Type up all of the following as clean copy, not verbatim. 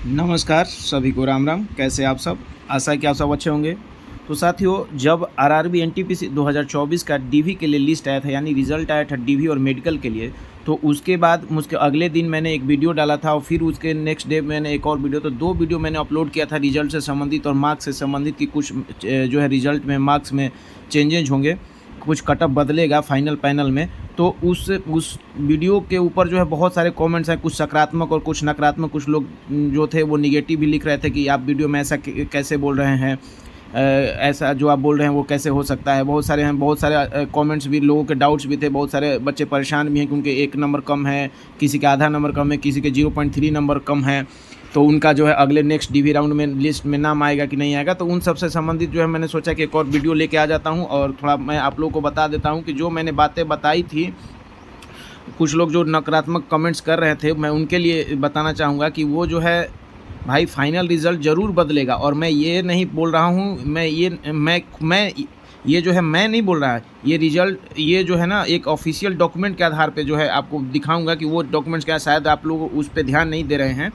नमस्कार सभी को राम राम। कैसे आप सब? आशा है कि आप सब अच्छे होंगे। तो साथियों, जब आरआरबी एनटीपीसी 2024 का डीवी के लिए लिस्ट आया था, यानी रिजल्ट आया था डीवी और मेडिकल के लिए, तो उसके बाद मुझके अगले दिन मैंने एक वीडियो डाला था और फिर उसके नेक्स्ट डे मैंने एक और वीडियो, तो 2 वीडियो मैंने अपलोड किया था रिजल्ट से संबंधित और मार्क्स से संबंधित कि कुछ जो है रिजल्ट में मार्क्स में चेंजेज होंगे, कुछ कटअप बदलेगा फाइनल पैनल में। तो उस वीडियो के ऊपर जो है बहुत सारे कमेंट्स हैं, कुछ सकारात्मक और कुछ नकारात्मक। कुछ लोग जो थे वो निगेटिव भी लिख रहे थे कि आप वीडियो में ऐसा कैसे बोल रहे हैं, ऐसा जो आप बोल रहे हैं वो कैसे हो सकता है। बहुत सारे कमेंट्स भी, लोगों के डाउट्स भी थे। बहुत सारे बच्चे परेशान भी हैं क्योंकि 1 नंबर कम है, किसी के आधा नंबर कम है, किसी के 0.3 नंबर कम है, तो उनका जो है अगले नेक्स्ट डीवी राउंड में लिस्ट में नाम आएगा कि नहीं आएगा। तो उन सब से संबंधित जो है मैंने सोचा कि एक और वीडियो लेके आ जाता हूं और थोड़ा मैं आप लोगों को बता देता हूं कि जो मैंने बातें बताई थी, कुछ लोग जो नकारात्मक कमेंट्स कर रहे थे, मैं उनके लिए बताना चाहूँगा कि वो जो है भाई फाइनल रिज़ल्ट ज़रूर बदलेगा। और मैं ये नहीं बोल रहा हूँ, मैं ये जो है मैं नहीं बोल रहा है, ये रिज़ल्ट ये जो है ना एक ऑफिशियल डॉक्यूमेंट के आधार पे जो है आपको दिखाऊंगा कि वो डॉक्यूमेंट्स क्या है। शायद आप लोग उस पर ध्यान नहीं दे रहे हैं,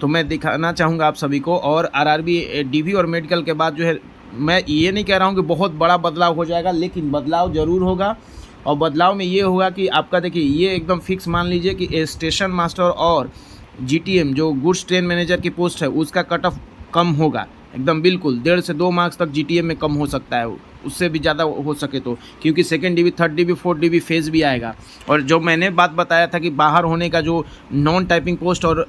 तो मैं दिखाना चाहूँगा आप सभी को। और आरआरबी डीवी और मेडिकल के बाद जो है, मैं ये नहीं कह रहा हूँ कि बहुत बड़ा बदलाव हो जाएगा, लेकिन बदलाव ज़रूर होगा। और बदलाव में ये होगा कि आपका देखिए, ये एकदम फिक्स मान लीजिए कि स्टेशन मास्टर और जीटीएम जो गुड्स ट्रेन मैनेजर की पोस्ट है उसका कट ऑफ कम होगा, एकदम बिल्कुल 1.5 से 2 मार्क्स तक जीटीएम में कम हो सकता है, उससे भी ज़्यादा हो सके तो, क्योंकि second DV, third DV, fourth DV phase भी आएगा। और जो मैंने बात बताया था कि बाहर होने का जो नॉन टाइपिंग पोस्ट और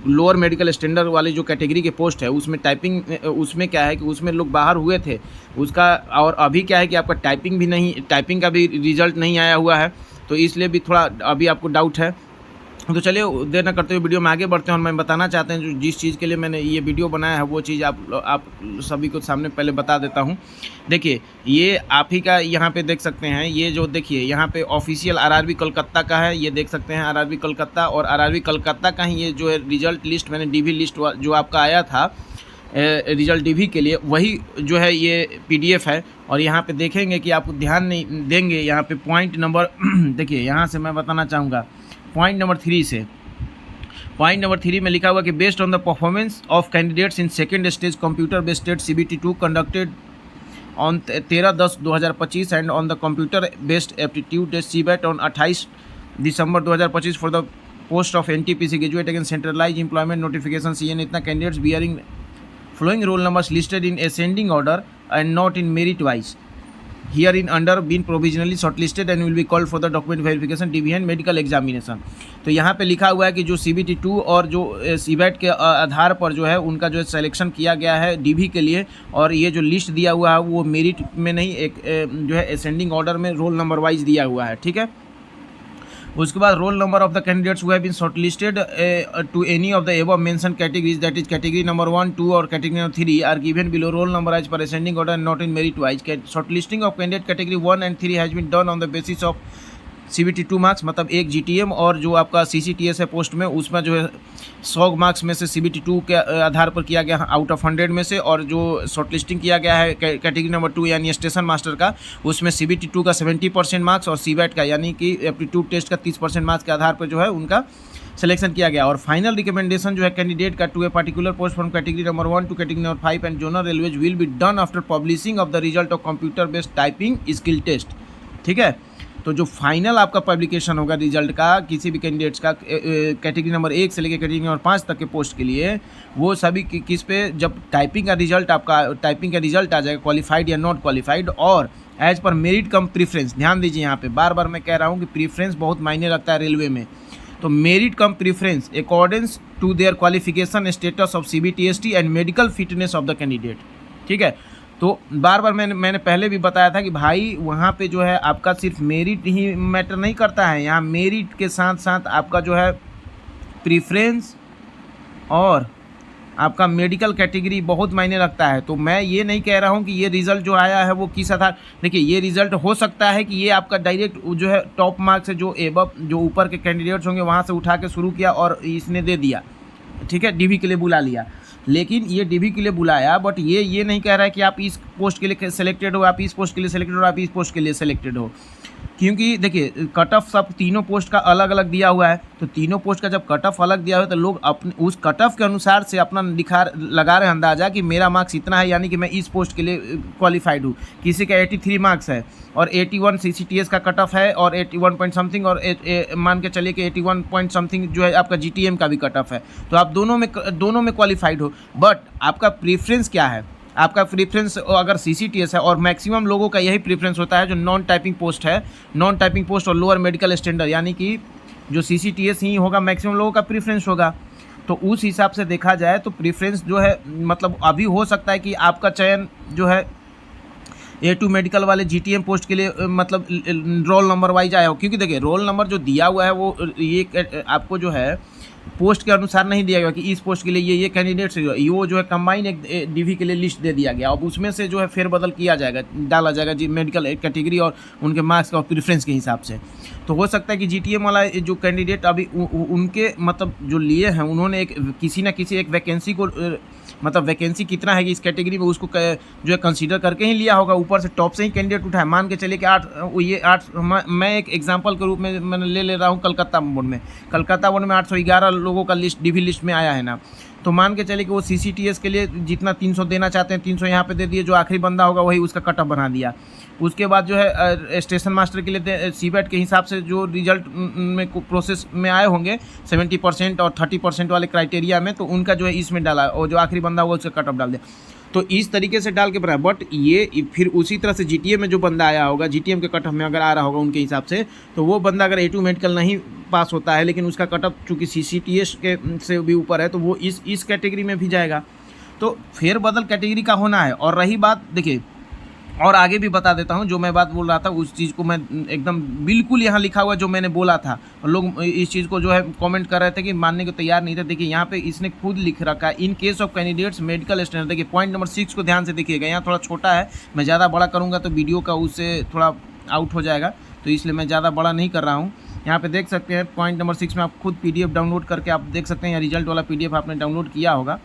लोअर मेडिकल स्टैंडर्ड वाली जो कैटेगरी के पोस्ट है, उसमें टाइपिंग, उसमें क्या है कि उसमें लोग बाहर हुए थे उसका, और अभी क्या है कि आपका टाइपिंग का भी रिजल्ट नहीं आया हुआ है, तो इसलिए भी थोड़ा अभी आपको डाउट है। तो चलिए देर न करते हुए वीडियो में आगे बढ़ते हैं। और मैं बताना चाहते हैं जो जिस चीज़ के लिए मैंने ये वीडियो बनाया है वो चीज़ आप सभी को सामने पहले बता देता हूँ। देखिए, ये आप ही का यहाँ पे देख सकते हैं, ये जो देखिए यहाँ पे ऑफिशियल आरआरबी कोलकाता का है, ये देख सकते हैं आरआरबी कोलकाता। और आरआरबी कोलकाता का ही ये जो है रिजल्ट लिस्ट, मैंने डीवी लिस्ट जो आपका आया था रिजल्ट डीवी के लिए, वही जो है ये पीडीएफ है। और यहाँ पे देखेंगे कि आप ध्यान नहीं देंगे, यहाँ पे पॉइंट नंबर देखिए, यहाँ से मैं बताना चाहूँगा पॉइंट नंबर 3 से। पॉइंट नंबर 3 में लिखा हुआ कि based on the performance of candidates in second stage computer based test CBT2 conducted on 13/10/2025 and on the computer based aptitude test CBAT on 28 December 2025 for the post of NTPC graduate again centralise employment notification CN इतना candidates bearing following roll numbers listed in ascending order and not in merit wise herein under been provisionally shortlisted and will be called for the document verification DV and medical examination। तो यहाँ पे लिखा हुआ है कि जो CBT2 और जो CBAT के आधार पर जो है उनका जो है सिलेक्शन किया गया है DV के लिए, और ये जो लिस्ट दिया हुआ है वो मेरिट में नहीं, एक जो है असेंडिंग ऑर्डर में रोल नंबर वाइज दिया हुआ है, ठीक है। उसके बाद roll number of the candidates who have been shortlisted to any of the above mention categories, that is category number 1, 2 और category number 3 are given below roll number as per ascending order and not in merit wise. Shortlisting of candidate category 1 and 3 has been done on the basis of CBT2 marks, मतलब एक GTM और जो आपका CCTS है post में, उसमें जो है 100 मार्क्स में से CBT2 के आधार पर किया गया आउट ऑफ 100 में से। और जो शॉर्टलिस्टिंग किया गया है कैटेगरी नंबर 2 यानी स्टेशन मास्टर का, उसमें CBT2 का 70% मार्क्स और CBAT का यानी कि एप्टीट्यूड टेस्ट का 30% मार्क्स के आधार पर जो है उनका सिलेक्शन किया गया। और फाइनल रिकमेंडेशन जो है कैंडिडेट का to a particular post from category number 1 to category number 5 and zonal railways will be done after publishing of the result of computer based typing skill test, ठीक है। तो जो फाइनल आपका publication होगा result का किसी भी कैंडिडेट्स का कैटेगरी नंबर 1 से लेकर कैटेगरी नंबर 5 तक के पोस्ट के लिए, वो सभी किस पे, जब टाइपिंग का रिजल्ट आ जाएगा, क्वालिफाइड या नॉट क्वालिफाइड, और as per merit cum preference. ध्यान दीजिए, यहाँ पे बार बार मैं कह रहा हूँ कि प्रीफ्रेंस बहुत मायने रखता है रेलवे में। तो merit cum preference according to their qualification status of CBTST and medical fitness of the candidate, ठीक है। तो बार बार मैंने पहले भी बताया था कि भाई वहाँ पे जो है आपका सिर्फ मेरिट ही मैटर नहीं करता है, यहाँ मेरिट के साथ साथ आपका जो है प्रीफ्रेंस और आपका मेडिकल कैटेगरी बहुत मायने रखता है। तो मैं ये नहीं कह रहा हूँ कि ये रिज़ल्ट जो आया है वो किस आधार, देखिए ये रिज़ल्ट हो सकता है कि ये आपका डायरेक्ट जो है टॉप मार्क्स से जो एबव जो ऊपर के कैंडिडेट्स होंगे वहाँ से उठा के शुरू किया और इसने दे दिया, ठीक है, DV के लिए बुला लिया। लेकिन ये DV के लिए बुलाया, बट ये नहीं कह रहा है कि आप इस पोस्ट के लिए सिलेक्टेड हो, आप इस पोस्ट के लिए सिलेक्टेड हो, आप इस पोस्ट के लिए सिलेक्टेड हो। क्योंकि देखिए कट ऑफ सब तीनों पोस्ट का अलग अलग दिया हुआ है, तो तीनों पोस्ट का जब कट ऑफ अलग दिया हुआ है तो लोग अपने उस कट ऑफ के अनुसार से अपना लगा रहे हैं अंदाजा कि मेरा मार्क्स इतना है, यानी कि मैं इस पोस्ट के लिए क्वालिफाइड हूँ। किसी का 83 मार्क्स है और 81 CCTS का कट ऑफ है और 81 पॉइंट समथिंग, और मान के चलिए कि 81 पॉइंट समथिंग जो है आपका GTM का भी कट ऑफ है, तो आप दोनों में क्वालिफाइड हो। बट आपका प्रीफ्रेंस क्या है? आपका प्रीफ्रेंस अगर CCTS है, और मैक्सिमम लोगों का यही प्रीफ्रेंस होता है जो नॉन टाइपिंग पोस्ट है, नॉन टाइपिंग पोस्ट और लोअर मेडिकल स्टैंडर्ड, यानी कि जो CCTS ही होगा, मैक्सिमम लोगों का प्रीफ्रेंस होगा। तो उस हिसाब से देखा जाए तो प्रीफ्रेंस जो है मतलब अभी हो सकता है कि आपका चयन जो है A2 मेडिकल वाले GTM पोस्ट के लिए मतलब रोल नंबर वाइज आया हो, क्योंकि देखिए रोल नंबर जो दिया हुआ है वो ये आपको जो है पोस्ट के अनुसार नहीं दिया गया कि इस पोस्ट के लिए ये कैंडिडेट्स वो जो है कंबाइन एक DV के लिए लिस्ट दे दिया गया। अब उसमें से जो है फेरबदल किया जाएगा, डाला जाएगा जी मेडिकल कैटेगरी और उनके मार्क्स का प्रेफरेंस के हिसाब से। तो हो सकता है कि GTM वाला जो कैंडिडेट अभी उनके मतलब जो लिए हैं, उन्होंने एक किसी न किसी एक वैकेंसी को मतलब वैकेंसी कितना है कि इस कैटेगरी में उसको जो है कंसीडर करके ही लिया होगा, ऊपर से टॉप से ही कैंडिडेट उठाए। मान के चलिए कि 8 मैं एक एग्जांपल के रूप में मैंने ले रहा हूँ कलकत्ता बोर्ड में 811 लोगों का लिस्ट DV लिस्ट में आया है ना, तो मान के चलिए कि वो CCTS के लिए जितना 300 देना चाहते हैं 300 यहाँ पे दे दिए, जो आखिरी बंदा होगा वही उसका कट ऑफ बना दिया। उसके बाद जो है स्टेशन मास्टर के लिए CBET के हिसाब से जो रिजल्ट में प्रोसेस में आए होंगे 70% और 30% वाले क्राइटेरिया में, तो उनका जो है इसमें डाला और जो आखिरी बंदा होगा उसका कट ऑफ डाल दिया। तो इस तरीके से डाल के बनाया। बट ये फिर उसी तरह से GTM में जो बंदा आया होगा, GTM के कट ऑफ में अगर आ रहा होगा उनके हिसाब से, तो वो बंदा अगर A2 मेडिकल नहीं पास होता है लेकिन उसका कट ऑफ चूँकि CCTS के से भी ऊपर है, तो वो इस कैटेगरी में भी जाएगा। तो फेरबदल कैटेगरी का होना है। और रही बात देखिए, और आगे भी बता देता हूँ, जो मैं बात बोल रहा था उस चीज़ को मैं एकदम बिल्कुल यहाँ लिखा हुआ जो मैंने बोला था, और लोग इस चीज़ को जो है कमेंट कर रहे थे कि मानने को तैयार नहीं थे। देखिए यहाँ पे इसने खुद लिख रखा है, in case of candidates medical standard. देखिए पॉइंट नंबर 6 को ध्यान से देखिएगा, यहाँ थोड़ा छोटा है, मैं ज़्यादा बड़ा करूँगा तो वीडियो का उससे थोड़ा आउट हो जाएगा, तो इसलिए मैं ज़्यादा बड़ा नहीं कर रहा हूँ। यहाँ पे देख सकते हैं पॉइंट नंबर 6 में आप खुद PDF डाउनलोड करके आप देख सकते हैं, या रिजल्ट वाला PDF आपने डाउनलोड किया होगा।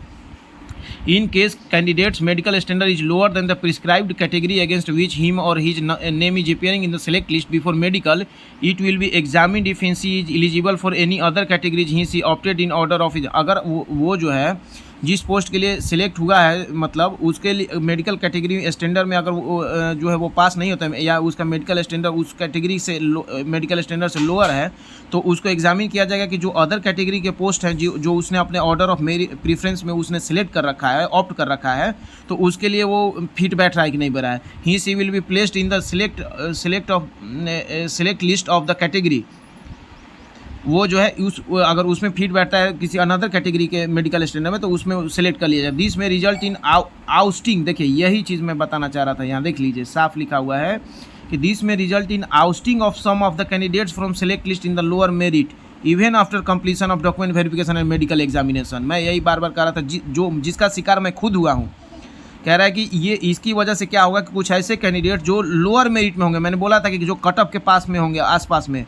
In case candidate's medical standard is lower than the prescribed category against which him or his name is appearing in the select list before medical, it will be examined if he is eligible for any other categories he is opted in order of his। अगर वो जो है जिस post के लिए select हुआ है, मतलब उसके लिए मेडिकल कैटेगरी स्टैंडर्ड में अगर वो जो है वो पास नहीं होता है, या उसका मेडिकल स्टैंडर्ड उस कैटेगरी से मेडिकल स्टैंडर्ड से लोअर है, तो उसको एग्जामिन किया जाएगा कि जो अदर कैटेगरी के पोस्ट हैं जो उसने अपने ऑर्डर ऑफ मेरी प्रीफ्रेंस में उसने सिलेक्ट कर रखा है, ऑप्ट कर रखा है, तो उसके लिए वो फिट बैठ रहा है कि नहीं बैठा है। He she will be placed in the select list of the category. वो जो है अगर उसमें फिट बैठता है किसी अनदर कैटेगरी के मेडिकल स्टैंडर्ड में, तो उसमें सेलेक्ट कर लिया जाए। दिस में रिजल्ट इन आउस्टिंग। देखिए यही चीज़ मैं बताना चाह रहा था, यहाँ देख लीजिए साफ लिखा हुआ है कि दिस में result in ousting of some of the candidates from select list in the lower merit even after completion of document verification and medical examination. मैं यही बार बार कह रहा था, जिसका शिकार मैं खुद हुआ हूँ। कह रहा है कि ये इसकी वजह से क्या होगा कि कुछ ऐसे कैंडिडेट जो लोअर मेरिट में होंगे, मैंने बोला था कि जो कट ऑफ के पास में होंगे, आसपास में,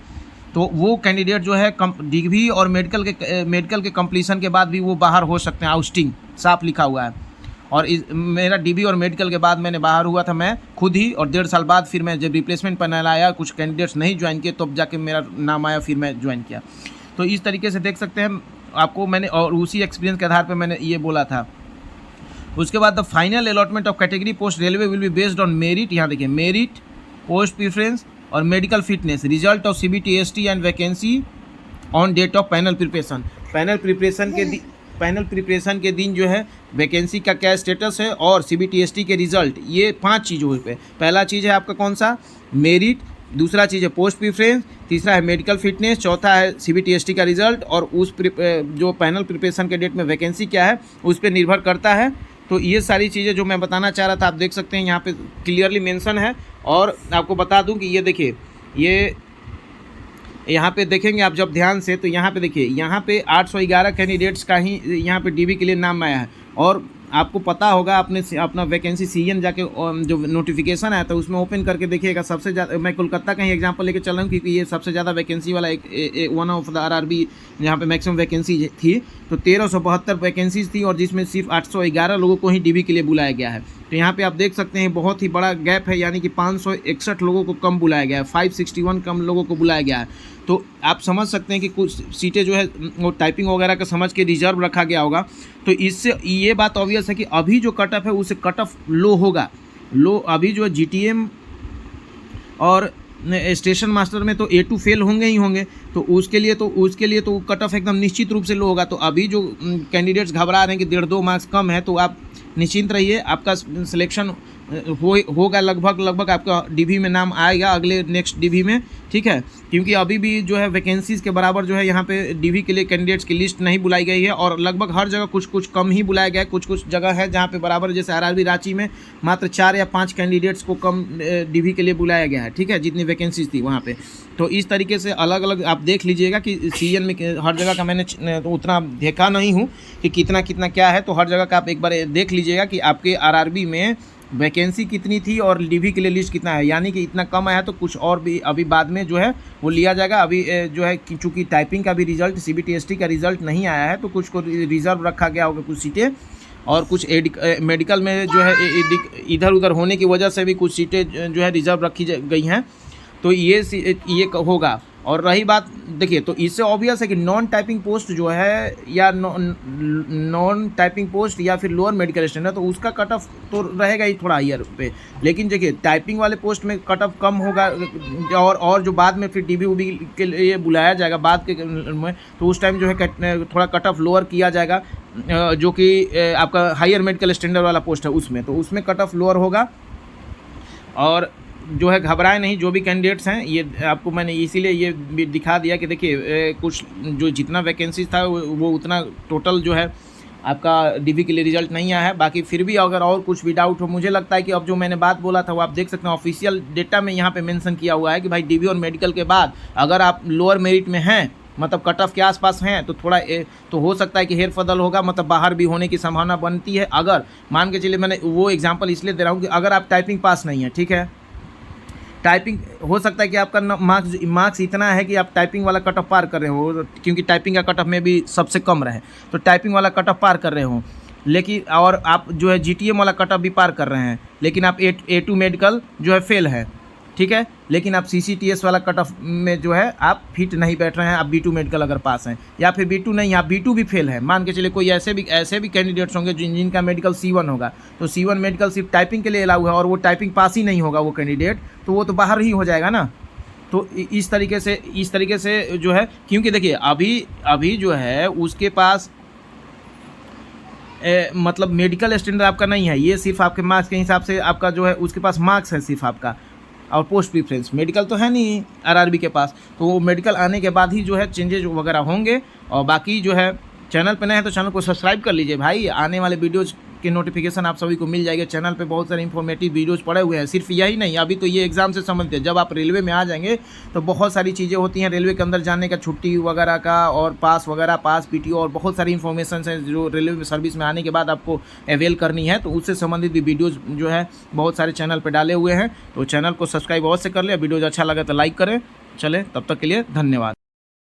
तो वो कैंडिडेट जो है डिग्री और मेडिकल के कंप्लीशन के बाद भी वो बाहर हो सकते हैं। आउस्टिंग साफ लिखा हुआ है। और मेरा DV और मेडिकल के बाद मैंने बाहर हुआ था मैं खुद ही, और 1.5 साल बाद फिर मैं जब रिप्लेसमेंट पैनल आया, कुछ कैंडिडेट्स नहीं ज्वाइन किए, तब जाके मेरा नाम आया, फिर मैं ज्वाइन किया। तो इस तरीके से देख सकते हैं आपको मैंने, और उसी एक्सपीरियंस के आधार पर मैंने ये बोला था। उसके बाद the final allotment of category post railway will be based on merit. यहाँ देखिए मेरिट, पोस्ट प्रीफरेंस और medical fitness, result of CBT ST and vacancy on date of panel preparation. Panel preparation के दिन जो है वैकेंसी का क्या status है, और CBT ST के रिजल्ट, ये 5 चीज़ों पे। पहला चीज़ है आपका कौन सा, मेरिट, दूसरा चीज़ है पोस्ट प्रीफरेंस, तीसरा है मेडिकल फिटनेस, चौथा है CBT ST का रिजल्ट, और उस जो पैनल प्रिपरेशन के डेट में वैकेंसी क्या है उस पर निर्भर करता है। तो ये सारी चीज़ें जो मैं बताना चाह रहा था, आप देख सकते हैं यहाँ पे क्लियरली मेंशन है। और आपको बता दूं कि ये देखिए, ये यहाँ पे देखेंगे आप जब ध्यान से, तो यहाँ पे देखिए, यहाँ पे 811 कैंडिडेट्स का ही यहाँ पे DV के लिए नाम आया है, और आपको पता होगा, आपने अपना वैकेंसी सीएन जाके जो नोटिफिकेशन आया था उसमें ओपन करके देखिएगा। सबसे ज़्यादा मैं कोलकाता का ही एग्जांपल लेके चल रहा हूँ क्योंकि ये सबसे ज़्यादा वैकेंसी वाला एक वन ऑफ द आरआरबी जहाँ पे मैक्सिमम वैकेंसी थी। तो 1372 वैकेंसीज थी और जिसमें सिर्फ 811 लोगों को ही डीवी के लिए बुलाया गया है। तो यहाँ पे आप देख सकते हैं बहुत ही बड़ा गैप है, यानी कि 561 लोगों को कम बुलाया गया है, 561 कम लोगों को बुलाया गया है। तो आप समझ सकते हैं कि कुछ सीटें जो है वो टाइपिंग वगैरह का समझ के रिजर्व रखा गया होगा। तो इससे ये बात ऑब्वियस है कि अभी जो कट ऑफ है उससे कट ऑफ लो होगा। अभी जो है जीटीएम और स्टेशन मास्टर में तो A2 फेल होंगे ही होंगे, तो उसके लिए तो कट ऑफ एकदम निश्चित रूप से लो होगा। तो अभी जो कैंडिडेट्स घबरा रहे हैं कि 1.5-2 मार्क्स कम है, तो आप निश्चिंत रहिए, आपका सिलेक्शन होगा, लगभग आपका डीवी में नाम आएगा अगले नेक्स्ट डीवी में, ठीक है। क्योंकि अभी भी जो है वैकेंसीज़ के बराबर जो है यहाँ पे डीवी के लिए कैंडिडेट्स की लिस्ट नहीं बुलाई गई है और लगभग हर जगह कुछ कम ही बुलाया गया है। कुछ जगह है जहाँ पे बराबर, जैसे आरआरबी रांची में मात्र 4 या 5 कैंडिडेट्स को कम डीवी के लिए बुलाया गया है, ठीक है, जितनी वैकेंसीज थी वहाँ पे। तो इस तरीके से अलग अलग आप देख लीजिएगा कि सीएन में हर जगह का मैंने तो उतना देखा नहीं हूँ कि कितना क्या है, तो हर जगह का आप एक बार देख लीजिएगा कि आपके आरआरबी में वैकेंसी कितनी थी और डीवी के लिए लिस्ट कितना है। यानी कि इतना कम आया तो कुछ और भी अभी बाद में जो है वो लिया जाएगा। अभी जो है चूँकि टाइपिंग का भी रिजल्ट, सीबीटीएसटी का रिजल्ट नहीं आया है, तो कुछ को रिजर्व रखा गया होगा कुछ सीटें, और कुछ मेडिकल में जो है इधर उधर होने की वजह से भी कुछ सीटें जो है रिजर्व रखी गई हैं। तो ये होगा। और रही बात, देखिए, तो इससे ऑब्वियस है कि नॉन टाइपिंग पोस्ट जो है या नॉन टाइपिंग पोस्ट या फिर लोअर मेडिकल स्टैंडर्ड, तो उसका कट ऑफ तो रहेगा ही थोड़ा हायर पे। लेकिन देखिए टाइपिंग वाले पोस्ट में कट ऑफ कम होगा, और जो बाद में फिर डीवी उबी के लिए बुलाया जाएगा बाद के में, तो उस टाइम जो है थोड़ा कट ऑफ लोअर किया जाएगा, जो कि आपका हायर मेडिकल स्टैंडर्ड वाला पोस्ट है उसमें, तो उसमें कट ऑफ लोअर होगा। और जो है घबराए नहीं, जो भी कैंडिडेट्स हैं, ये आपको मैंने इसीलिए ये भी दिखा दिया कि देखिए कुछ जो जितना वैकेंसीज था वो उतना टोटल जो है आपका डीवी के लिए रिजल्ट नहीं आया है। बाकी फिर भी अगर और कुछ भी डाउट हो, मुझे लगता है कि अब जो मैंने बात बोला था वो आप देख सकते हैं ऑफिशियल डेटा में यहाँ पे मेंशन किया हुआ है कि भाई डीवी और मेडिकल के बाद अगर आप लोअर मेरिट में हैं, मतलब कट ऑफ के आसपास हैं, तो थोड़ा तो हो सकता है कि हेर फदल होगा, मतलब बाहर भी होने की संभावना बनती है। अगर मान के चलिए, मैंने वो एग्जांपल इसलिए दे रहा हूँ कि अगर आप टाइपिंग पास नहीं है, ठीक है, टाइपिंग हो सकता है कि आपका मार्क्स इतना है कि आप टाइपिंग वाला कट ऑफ पार कर रहे हो, क्योंकि टाइपिंग का कट ऑफ में भी सबसे कम रहे, तो टाइपिंग वाला कट ऑफ पार कर रहे हो, लेकिन और आप जो है जीटीएम वाला कट ऑफ भी पार कर रहे हैं, लेकिन आप A2 मेडिकल जो है फेल है, ठीक है, लेकिन आप सीसीटीएस वाला कट ऑफ में जो है आप फिट नहीं बैठ रहे हैं, आप B2 मेडिकल अगर पास हैं, या फिर B2 नहीं, आप B2 भी फेल है। मान के चलिए कोई ऐसे भी कैंडिडेट्स होंगे जिनका मेडिकल C1 होगा, तो C1 मेडिकल सिर्फ टाइपिंग के लिए अलाउ है और वो टाइपिंग पास ही नहीं होगा वो कैंडिडेट, तो वो तो बाहर ही हो जाएगा ना। तो इस तरीके से जो है, क्योंकि देखिए अभी जो है उसके पास मतलब मेडिकल स्टैंडर्ड आपका नहीं है, ये सिर्फ आपके मार्क्स के हिसाब से आपका जो है उसके पास मार्क्स है सिर्फ आपका, और पोस्ट प्रीफरेंस मेडिकल तो है नहीं आरआरबी के पास। तो वो मेडिकल आने के बाद ही जो है चेंजेज वगैरह होंगे। और बाकी जो है चैनल पे नए हैं तो चैनल को सब्सक्राइब कर लीजिए भाई, आने वाले वीडियोज़ की नोटिफिकेशन आप सभी को मिल जाएगा। चैनल पे बहुत सारे इंफॉर्मेटिव वीडियोज़ पड़े हुए हैं, सिर्फ यही नहीं, अभी तो ये एग्ज़ाम से संबंधित है। जब आप रेलवे में आ जाएंगे तो बहुत सारी चीज़ें होती हैं रेलवे के अंदर जाने का, छुट्टी वगैरह का, और पास पीटीओ और बहुत सारी इन्फॉर्मेशन है जो रेलवे सर्विस में आने के बाद आपको अवेल करनी है। तो उससे संबंधित भी वीडियोज़ जो है बहुत सारे चैनल पर डाले हुए हैं, तो चैनल को सब्सक्राइब अवश्य कर ले। वीडियोज़ अच्छा लगे तो लाइक करें। चले, तब तक के लिए धन्यवाद।